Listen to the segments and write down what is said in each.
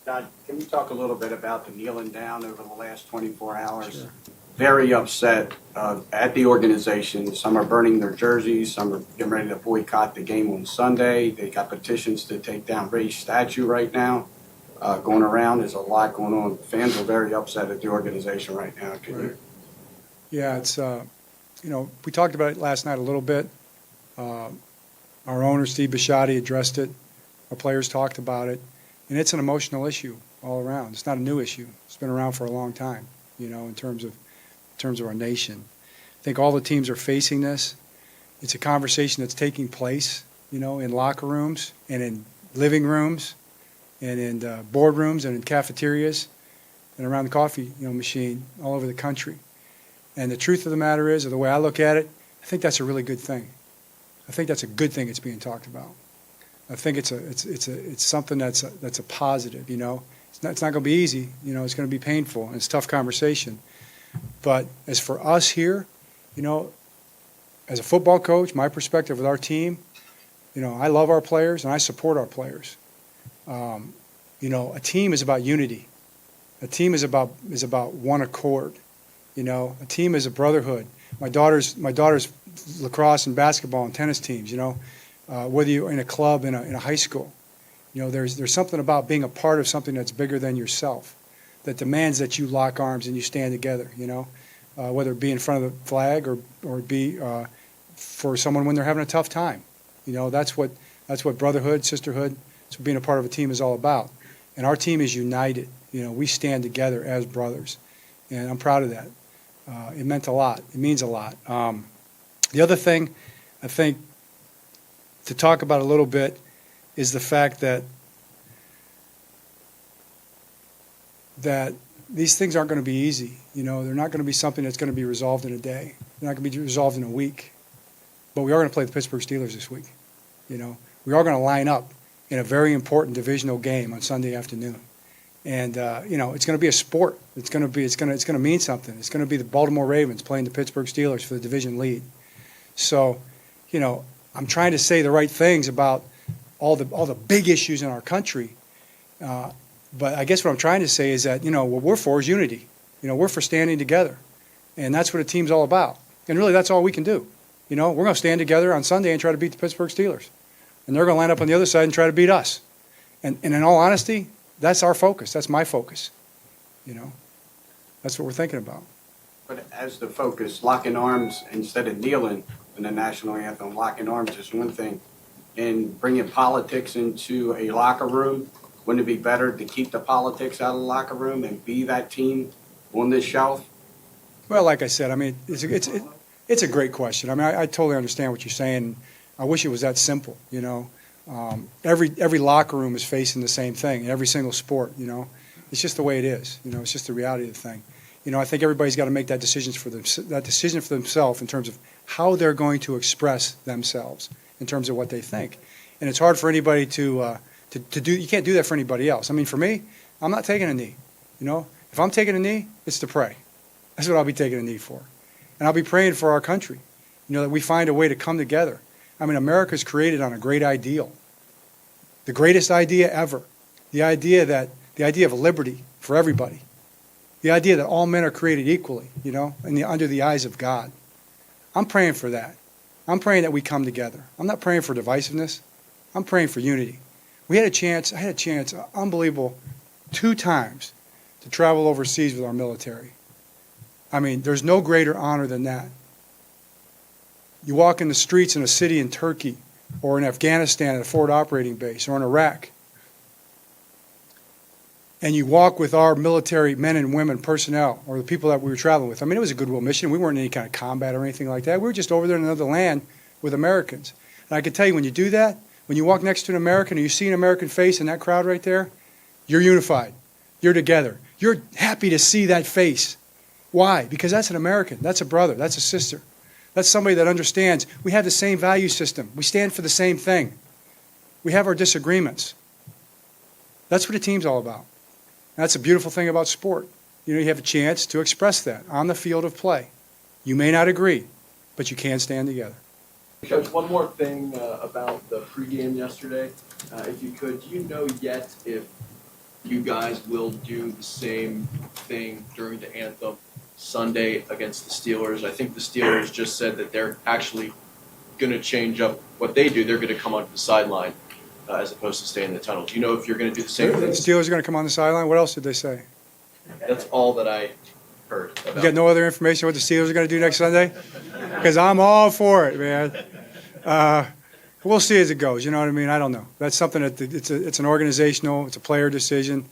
John, can you talk a little bit about the kneeling down over the last 24 hours? Sure. Very upset at the organization. Some are burning their jerseys. Some are getting ready to boycott the game on Sunday. They got petitions to take down Ray's statue right now going around. There's a lot going on. Fans are very upset at the organization right now. Yeah, it's, we talked about it last night a little bit. Our owner, Steve Bisciotti, addressed it. Our players talked about it. And it's an emotional issue all around. It's not a new issue. It's been around for a long time, in terms of our nation. I think all the teams are facing this. It's a conversation that's taking place, in locker rooms and in living rooms and in boardrooms and in cafeterias and around the coffee machine all over the country. And the truth of the matter is, or the way I look at it, I think that's a really good thing. I think that's a good thing it's being talked about. I think it's something that's a positive. It's not going to be easy. It's going to be painful and it's a tough conversation. But as for us here, as a football coach, my perspective with our team, I love our players and I support our players. A team is about unity. A team is about one accord. A team is a brotherhood. My daughter's lacrosse and basketball and tennis teams. Whether you're in a club in a high school, there's something about being a part of something that's bigger than yourself, that demands that you lock arms and you stand together. Whether it be in front of the flag or be for someone when they're having a tough time. That's what brotherhood, sisterhood, that's what being a part of a team is all about. And our team is united. We stand together as brothers, and I'm proud of that. It meant a lot. It means a lot. The other thing, I think, to talk about a little bit is the fact that these things aren't going to be easy. They're not going to be something that's going to be resolved in a day. They're not going to be resolved in a week. But we are going to play the Pittsburgh Steelers this week. We are going to line up in a very important divisional game on Sunday afternoon. And it's going to be a sport. It's going to mean something. It's going to be the Baltimore Ravens playing the Pittsburgh Steelers for the division lead. So, I'm trying to say the right things about all the big issues in our country. But I guess what I'm trying to say is that, what we're for is unity. We're for standing together. And that's what a team's all about. And really, that's all we can do. We're going to stand together on Sunday and try to beat the Pittsburgh Steelers. And they're going to line up on the other side and try to beat us. And in all honesty, that's our focus. That's my focus. That's what we're thinking about. But as the focus, locking arms instead of kneeling in the national anthem, locking arms is one thing. And bringing politics into a locker room, wouldn't it be better to keep the politics out of the locker room and be that team on this shelf? Well, like I said, it's a great question. I totally understand what you're saying. I wish it was that simple. Every locker room is facing the same thing in every single sport. It's just the way it is. It's just the reality of the thing. I think everybody's got to make that decision for themselves in terms of how they're going to express themselves in terms of what they think. And it's hard for anybody to do. You can't do that for anybody else. For me, I'm not taking a knee. If I'm taking a knee, it's to pray. That's what I'll be taking a knee for. And I'll be praying for our country, that we find a way to come together. America's created on a great ideal. The greatest idea ever. The idea of liberty for everybody. The idea that all men are created equally, under the eyes of God. I'm praying for that. I'm praying that we come together. I'm not praying for divisiveness. I'm praying for unity. I had a chance, unbelievable, 2 times to travel overseas with our military. There's no greater honor than that. You walk in the streets in a city in Turkey or in Afghanistan at a forward operating base or in Iraq, and you walk with our military men and women personnel or the people that we were traveling with. It was a goodwill mission. We weren't in any kind of combat or anything like that. We were just over there in another land with Americans. And I can tell you, when you do that, when you walk next to an American and you see an American face in that crowd right there, you're unified. You're together. You're happy to see that face. Why? Because that's an American. That's a brother. That's a sister. That's somebody that understands we have the same value system. We stand for the same thing. We have our disagreements. That's what a team's all about. And that's a beautiful thing about sport. You have a chance to express that on the field of play. You may not agree, but you can stand together. Coach, one more thing about the pregame yesterday. If you could, do you know yet if you guys will do the same thing during the anthem Sunday against the Steelers? I think the Steelers just said that they're actually going to change up what they do. They're going to come onto the sideline as opposed to stay in the tunnel. Do you know if you're going to do the same The thing? Steelers are going to come on the sideline. What else did they say? That's all that I heard about. You got no other information what the Steelers are going to do next Sunday? Because I'm all for it, man. We'll see as it goes. You know what I mean? I don't know. That's something that it's an organizational, it's a player decision.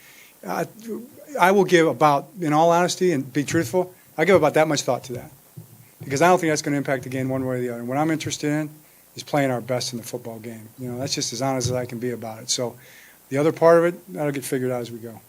I will give about, in all honesty and be truthful, I give about that much thought to that. Because I don't think that's going to impact the game one way or the other. And what I'm interested in is playing our best in the football game. You know, that's just as honest as I can be about it. So the other part of it, that'll get figured out as we go.